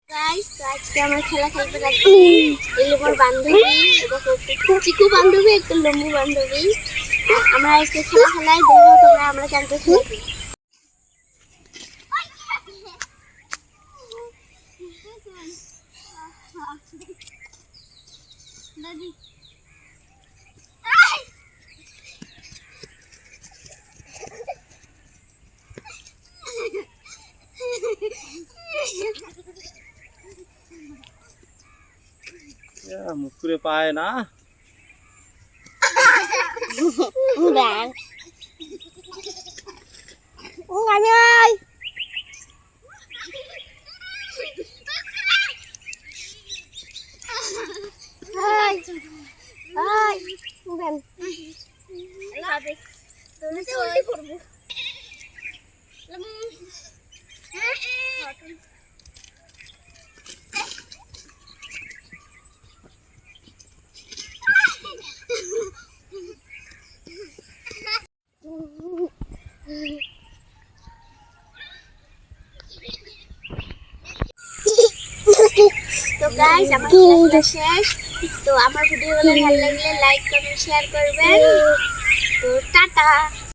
Guys, তো আজকে আমরা খেলা খেলতে যাচ্ছি। এই আমার বান্ধবী, দেখো চিকু বান্ধবী, একটা লম্বু বান্ধবী। আমরা আজকে খেলা খেলাই, দেখো তোমরা আমরা কেমন খেলি। দাদি মুখ করে পায় না। তো গাইস, আমার খেলা শেষ। তো আমার ভিডিওগুলো ভালো লাগলে লাইক কমেন্ট শেয়ার করবেন। তো টাটা।